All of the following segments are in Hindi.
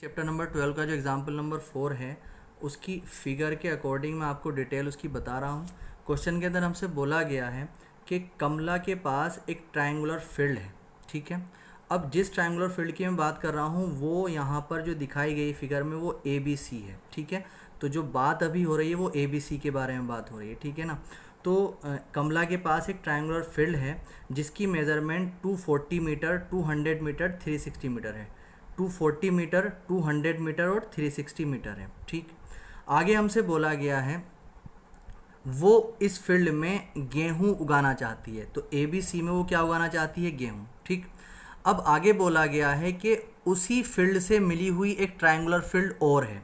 चैप्टर नंबर 12 का जो एग्जाम्पल नंबर 4 है उसकी फिगर के अकॉर्डिंग मैं आपको डिटेल उसकी बता रहा हूँ। क्वेश्चन के अंदर हमसे बोला गया है कि कमला के पास एक ट्रायंगुलर फील्ड है, ठीक है। अब जिस ट्रायंगुलर फील्ड की मैं बात कर रहा हूँ वो यहाँ पर जो दिखाई गई फिगर में वो ABC है, ठीक है। तो जो बात अभी हो रही है वो ABC के बारे में बात हो रही है, ठीक है ना। तो कमला के पास एक ट्रायंगुलर फील्ड है जिसकी मेज़रमेंट 240 मीटर, 200 मीटर, 360 मीटर है। 240 मीटर, 200 मीटर और 360 मीटर है, ठीक। आगे हमसे बोला गया है वो इस फील्ड में गेहूं उगाना चाहती है, तो ABC में वो क्या उगाना चाहती है, गेहूं, ठीक। अब आगे बोला गया है कि उसी फील्ड से मिली हुई एक ट्रायंगुलर फील्ड और है,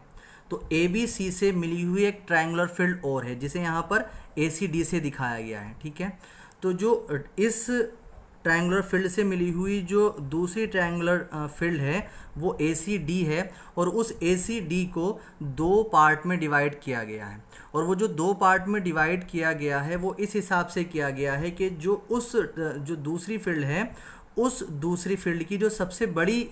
तो ABC से मिली हुई एक ट्रायंगुलर फील्ड और है जिसे यहाँ पर ACD से दिखाया गया है, ठीक है। तो जो इस ट्रायंगुलर फील्ड से मिली हुई जो दूसरी ट्रायंगुलर फील्ड है वो ACD है और उस ACD को दो पार्ट में डिवाइड किया गया है। और वो जो दो पार्ट में डिवाइड किया गया है वो इस हिसाब से किया गया है कि जो दूसरी फील्ड है उस दूसरी फील्ड की जो सबसे बड़ी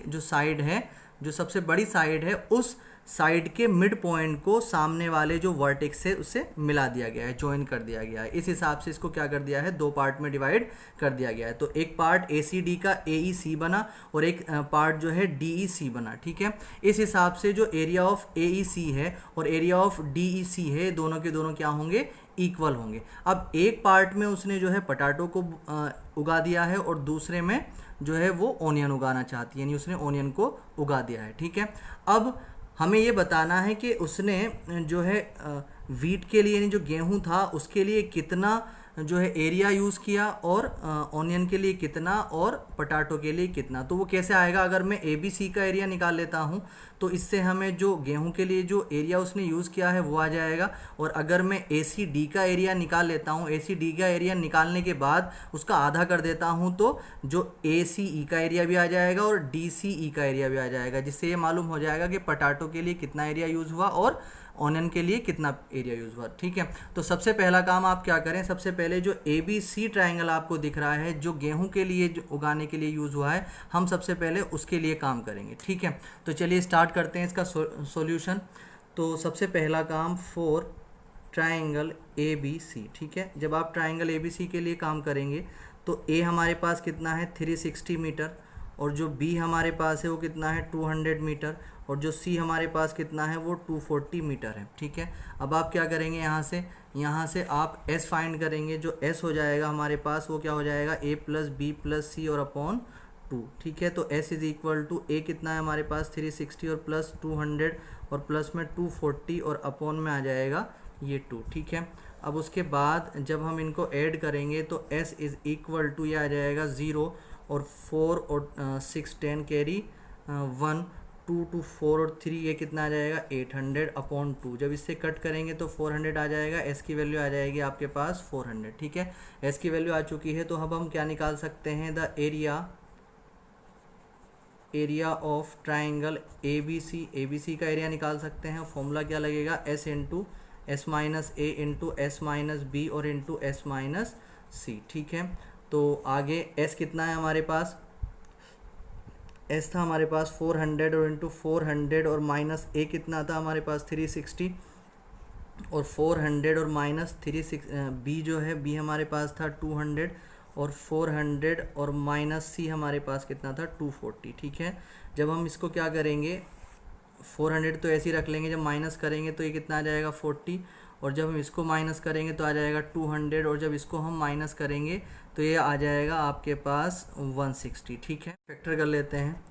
साइड है उस साइड के मिड पॉइंट को सामने वाले जो वर्टेक्स से उससे मिला दिया गया है, ज्वाइन कर दिया गया है। इस हिसाब से इसको क्या कर दिया है, दो पार्ट में डिवाइड कर दिया गया है। तो एक पार्ट ACD का AEC बना और एक पार्ट जो है DEC बना, ठीक है। इस हिसाब से जो एरिया ऑफ AEC है और एरिया ऑफ DEC है दोनों के दोनों क्या होंगे, इक्वल होंगे। अब एक पार्ट में उसने जो है पोटैटो को उगा दिया है और दूसरे में जो है वो ओनियन उगाना चाहती है, यानी उसने ओनियन को उगा दिया है, ठीक है। अब हमें ये बताना है कि उसने जो है वीट के लिए यानी जो गेहूं था उसके लिए कितना जो है एरिया यूज़ किया और ऑनियन के लिए कितना और पोटैटो के लिए कितना। तो वो कैसे आएगा, अगर मैं ABC का एरिया निकाल लेता हूँ तो इससे हमें जो गेहूं के लिए जो एरिया उसने यूज़ किया है वो आ जाएगा। और अगर मैं ACD का एरिया निकाल लेता हूँ, ACD का एरिया निकालने के बाद उसका आधा कर देता हूँ तो जो ACE का एरिया भी आ जाएगा और DCE का एरिया भी आ जाएगा, जिससे ये मालूम हो जाएगा कि पोटैटो के लिए कितना एरिया यूज़ हुआ और ऑनियन के लिए कितना एरिया यूज़ हुआ, ठीक है। तो सबसे पहला काम आप क्या करें, सबसे पहले जो ABC ट्रायंगल आपको दिख रहा है जो गेहूं के लिए जो उगाने के लिए यूज़ हुआ है, हम सबसे पहले उसके लिए काम करेंगे, ठीक है। तो चलिए स्टार्ट करते हैं इसका सॉल्यूशन। तो सबसे पहला काम फॉर ट्रायंगल ABC, ठीक है। जब आप ट्रायंगल ABC के लिए काम करेंगे तो A हमारे पास कितना है 360 मीटर और जो B हमारे पास है वो कितना है 200 मीटर और जो C हमारे पास कितना है वो 240 मीटर है, ठीक है। अब आप क्या करेंगे, यहाँ से आप S फाइंड करेंगे। जो S हो जाएगा हमारे पास वो क्या हो जाएगा A plus B plus C और अपॉन 2, ठीक है। तो S is equal to A कितना है हमारे पास 360 और प्लस 200 और प्लस में 240 और अपॉन में आ जाएगा ये 2, ठीक है। अब उसके बाद जब हम इनको ऐड करेंगे तो S इज इक्वल टू ये आ जाएगा 0 और 4 और 6 10 कैरी 1 2 2 4 और 3 ये कितना आ जाएगा 800 अपॉन 2। जब इससे कट करेंगे तो 400 आ जाएगा, S की वैल्यू आ जाएगी आपके पास 400, ठीक है। S की वैल्यू आ चुकी है तो अब हम क्या निकाल सकते हैं, the area of triangle ABC का एरिया निकाल सकते हैं। फॉर्मूला क्या लगेगा, S into S minus A into S minus B और इंटू S माइनस C, ठीक है। तो आगे S कितना है हमारे पास, S था हमारे पास 400 और इंटू 400 और माइनस A कितना था हमारे पास 360 और 400 और माइनस 36 B जो है B हमारे पास था 200 और 400 और माइनस C हमारे पास कितना था 240, ठीक है। जब हम इसको क्या करेंगे 400 तो ऐसे ही रख लेंगे, जब माइनस करेंगे तो ये कितना आ जाएगा 40 और जब हम इसको माइनस करेंगे तो आ जाएगा 200 और जब इसको हम माइनस करेंगे तो ये आ जाएगा आपके पास 160, ठीक है। फैक्टर कर लेते हैं।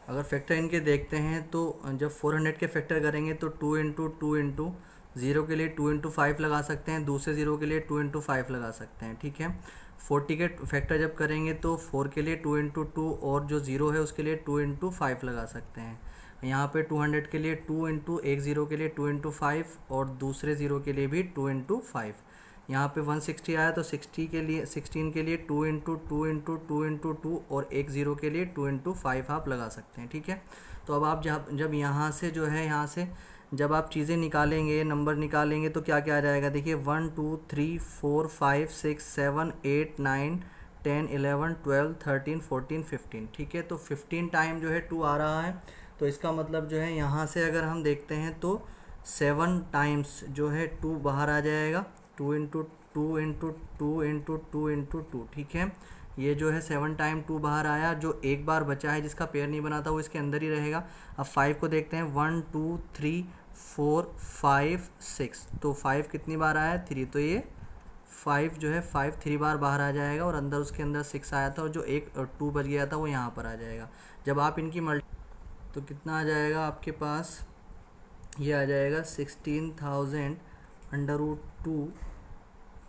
अगर फैक्टर इनके देखते हैं तो जब 400 के फैक्टर करेंगे तो 2 इंटू 2 इंटू 0 के लिए 2 इंटू 5 लगा सकते हैं, दूसरे 0 के लिए 2 इंटू 5 लगा सकते हैं, ठीक है। 40 के फैक्टर जब करेंगे तो 4 के लिए 2 इंटू 2 और जो 0 है उसके लिए 2 इंटू 5 लगा सकते हैं। यहाँ पे 200 के लिए 2 इंटू एक 0 के लिए 2 इंटू 5 और दूसरे 0 के लिए भी 2 इंटू 5। यहाँ पे 160 आया तो 16 के लिए 2 इंटू 2 इंटू 2 इंटू 2 और एक 0 के लिए 2 इंटू 5 आप लगा सकते हैं, ठीक है। तो अब आप जब यहाँ से जो है यहाँ से जब आप चीज़ें निकालेंगे, नंबर निकालेंगे तो क्या क्या आ जाएगा, देखिए 1 2 3 4 5 6 7 8 9 10 11 12 13 14 15, ठीक है। तो 15 टाइम जो है 2 आ रहा है तो इसका मतलब जो है यहाँ से अगर हम देखते हैं तो 7 टाइम्स जो है 2 बाहर आ जाएगा, 2 इंटू 2 इंटू 2 इंटू 2 इंटू 2, ठीक है। ये जो है 7 टाइम 2 बाहर आया, जो एक बार बचा है जिसका पेयर नहीं बना था वो इसके अंदर ही रहेगा। अब 5 को देखते हैं, 1 2 3 4 5 6, तो 5 कितनी बार आया, 3, तो ये 5 जो है 5 3 बार बाहर आ जाएगा और अंदर उसके अंदर 6 आया था और जो एक 2 बच गया था वो यहाँ पर आ जाएगा। जब आप इनकी तो कितना आ जाएगा आपके पास, ये आ जाएगा 16,000 √2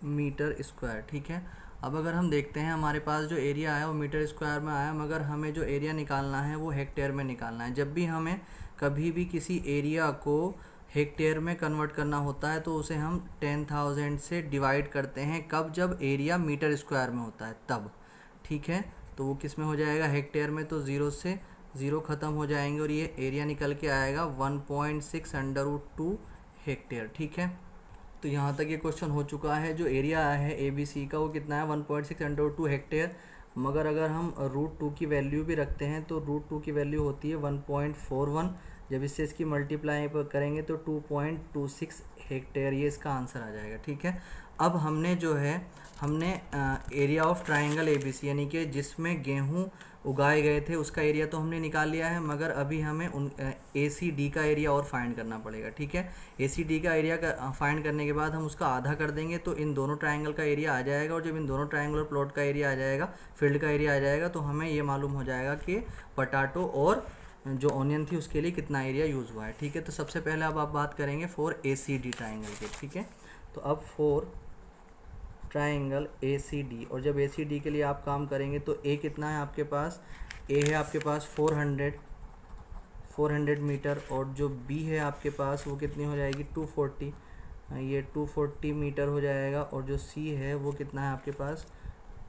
मीटर स्क्वायर, ठीक है। अब अगर हम देखते हैं हमारे पास जो एरिया आया वो मीटर स्क्वायर में आया, मगर हमें जो एरिया निकालना है वो हेक्टेयर में निकालना है। जब भी हमें कभी भी किसी एरिया को हेक्टेयर में कन्वर्ट करना होता है तो उसे हम 10,000 से डिवाइड करते हैं, कब, जब एरिया मीटर स्क्वायर में होता है तब, ठीक है। तो वो किस में हो जाएगा, हेक्टेयर में, तो 0 से 0 ख़त्म हो जाएंगे और ये एरिया निकल के आएगा 1.6 √2 हेक्टेयर, ठीक है। तो यहाँ तक ये क्वेश्चन हो चुका है। जो एरिया आया है ABC का वो कितना है, 1.6 √2 हेक्टेयर, मगर अगर हम √2 की वैल्यू भी रखते हैं तो √2 की वैल्यू होती है 1.41, जब इससे इसकी मल्टीप्लाई करेंगे तो 2.26 हेक्टेयर, ये इसका आंसर आ जाएगा, ठीक है। अब हमने जो है एरिया ऑफ ट्राइंगल ABC यानी कि जिसमें गेहूँ उगाए गए थे उसका एरिया तो हमने निकाल लिया है, मगर अभी हमें ACD का एरिया और फाइंड करना पड़ेगा, ठीक है। ACD का एरिया का फाइंड करने के बाद हम उसका आधा कर देंगे तो इन दोनों ट्राइंगल का एरिया आ जाएगा, और जब इन दोनों ट्राइंगुलर प्लॉट का एरिया आ जाएगा, फील्ड का एरिया आ जाएगा, तो हमें ये मालूम हो जाएगा कि पोटैटो और जो ऑनियन थी उसके लिए कितना एरिया यूज़ हुआ है, ठीक है। तो सबसे पहले अब आप बात करेंगे फॉर ACD ट्राइंगल की, ठीक है। तो अब फॉर ट्राइंगल ACD, और जब ACD के लिए आप काम करेंगे तो A कितना है आपके पास, A है आपके पास 400 मीटर, और जो B है आपके पास वो कितनी हो जाएगी 240, ये 240 मीटर हो जाएगा, और जो C है वो कितना है आपके पास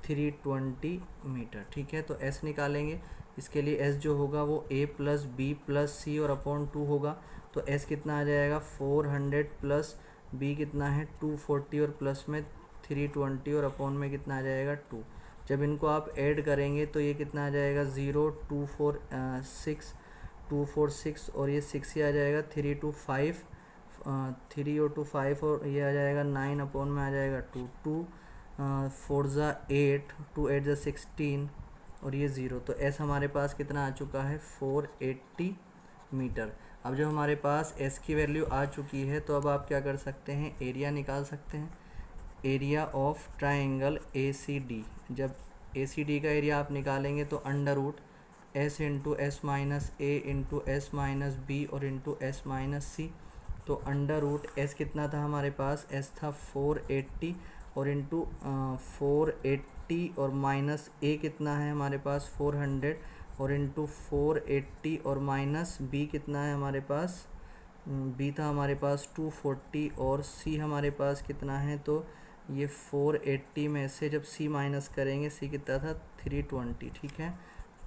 320 मीटर, ठीक है। तो S निकालेंगे, इसके लिए S जो होगा वो A plus B plus C और अपॉन 2 होगा, तो S कितना आ जाएगा 400 प्लस B कितना है 240 और प्लस में 320 और अपॉन में कितना आ जाएगा 2। जब इनको आप ऐड करेंगे तो ये कितना आ जाएगा 0 2 4 6 2 4 6 और ये 6 ही आ जाएगा 3 2 5 3 और 2 5 और ये आ जाएगा 9 अपॉन में आ जाएगा 2 2 4 ज़ा 8 2 8 ज़ा 16 और ये 0। तो S हमारे पास कितना आ चुका है 480 मीटर। अब जब हमारे पास S की वैल्यू आ चुकी है तो अब आप क्या कर सकते हैं, एरिया निकाल सकते हैं, एरिया ऑफ ट्राइंगल ACD। जब ACD का एरिया आप निकालेंगे तो under root S into S minus A into S minus B और इंटू S माइनस C। तो अंडर रूट S कितना था हमारे पास, S था 480 और इंटू 480 और माइनस A कितना है हमारे पास 400 और इंटू 480 और माइनस B कितना है हमारे पास, B था हमारे पास 240 और C हमारे पास कितना है, तो ये 480 में से जब C माइनस करेंगे C कितना था 320, ठीक है।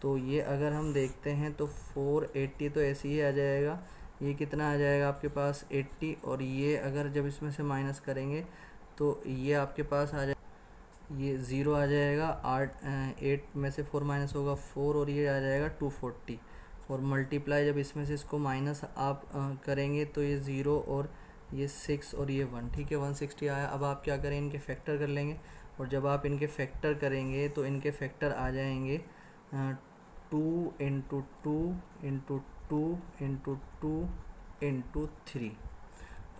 तो ये अगर हम देखते हैं तो 480 तो ऐसे ही आ जाएगा, ये कितना आ जाएगा आपके पास 80, और ये अगर जब इसमें से माइनस करेंगे तो ये आपके पास आ जाए, ये 0 आ जाएगा, 8 में से 4 माइनस होगा 4 और ये आ जाएगा 240 और मल्टीप्लाई जब इसमें से इसको माइनस आप करेंगे तो ये 0 और ये 6 और ये 1, ठीक है 160 आया। अब आप क्या करें, इनके फैक्टर कर लेंगे, और जब आप इनके फैक्टर करेंगे तो इनके फैक्टर आ जाएंगे 2 इंटू 2 इंटू 2 इंटू 2 इंटू 3,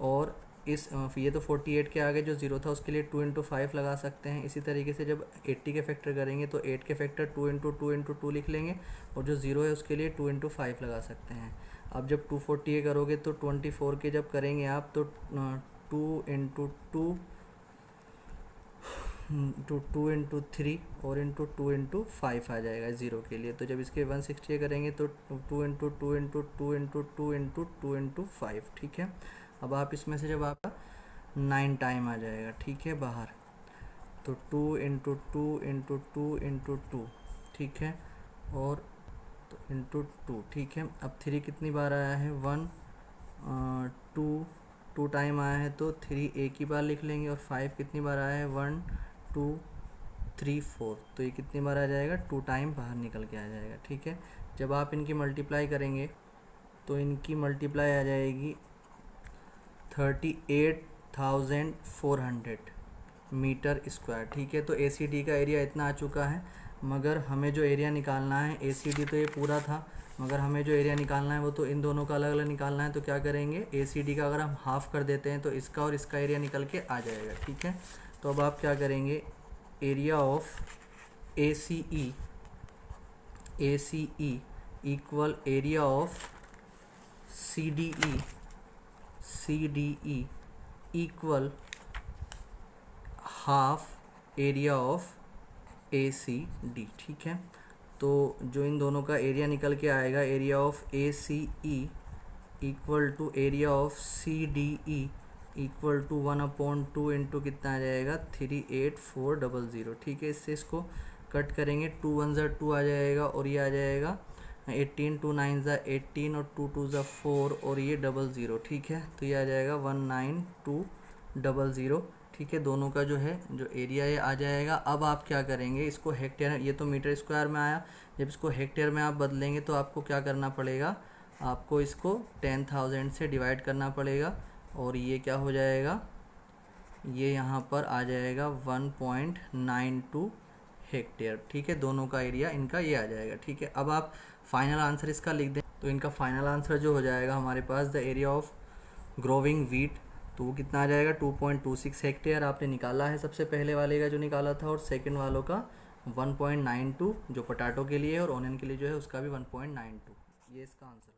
और इस ये तो 48 के आगे जो 0 था उसके लिए 2 इंटू 5 लगा सकते हैं। इसी तरीके से जब 80 के फैक्टर करेंगे तो 8 के फैक्टर 2 इंटू 2 इंटू 2 लिख लेंगे, और जो 0 है उसके लिए 2 इंटू 5 लगा सकते हैं। अब जब 240 करोगे तो 24 के जब करेंगे आप तो 2 इंटू 2 इंटू 3 और इंटू 2 इंटू 5 आ जाएगा 0 के लिए। तो जब इसके 160 करेंगे तो 2 into 2 into 2 into 2 into 2 into 5, ठीक है। अब आप इसमें से जब आपका 9 टाइम आ जाएगा, ठीक है, बाहर, तो 2 इंटू 2 इंटू 2 इंटू 2, ठीक है, और तो इंटू 2, ठीक है। अब 3 कितनी बार आया है 1 2 टाइम आया है तो 3 एक ही बार लिख लेंगे, और 5 कितनी बार आया है 1 2 3 4, तो ये कितनी बार आ जाएगा 2 टाइम बाहर निकल के आ जाएगा, ठीक है। जब आप इनकी मल्टीप्लाई करेंगे तो इनकी मल्टीप्लाई आ जाएगी 38,400 मीटर स्क्वायर। ठीक है, तो ACD का एरिया इतना आ चुका है, मगर हमें जो एरिया निकालना है, ACD तो ये पूरा था, मगर हमें जो एरिया निकालना है वो तो इन दोनों का अलग अलग निकालना है। तो क्या करेंगे, ACD का अगर हम हाफ़ कर देते हैं तो इसका और इसका एरिया निकल के आ जाएगा। ठीक है, तो अब आप क्या करेंगे, area of ACE equal area of CDE equal half area of ACD। ठीक है, तो जो इन दोनों का एरिया निकल के आएगा, area of ACE equal to area of CDE equal to 1/2 into कितना आ जाएगा 38400। ठीक है, इससे इसको कट करेंगे, 2 1 ज़ा 2 आ जाएगा और ये आ जाएगा 18, 2 9 ज़ा 18 और 2 2 ज़ा 4 और ये 00। ठीक है, तो ये आ जाएगा 19200। ठीक है, दोनों का जो है जो एरिया ये आ जाएगा। अब आप क्या करेंगे, इसको हेक्टेयर, ये तो मीटर स्क्वायर में आया, जब इसको हेक्टेयर में आप बदलेंगे तो आपको क्या करना पड़ेगा, आपको इसको 10,000 से डिवाइड करना पड़ेगा और ये क्या हो जाएगा, ये यहाँ पर आ जाएगा 1.92 हेक्टेयर। ठीक है, दोनों का एरिया इनका ये आ जाएगा। ठीक है, अब आप फाइनल आंसर इसका लिख दें, तो इनका फाइनल आंसर जो हो जाएगा हमारे पास, the area of growing wheat, तो वो कितना आ जाएगा 2.26 हेक्टेयर आपने निकाला है, सबसे पहले वाले का जो निकाला था, और सेकंड वालों का 1.92 जो पोटैटो के लिए है, और ऑनियन के लिए जो है उसका भी 1.92। ये इसका आंसर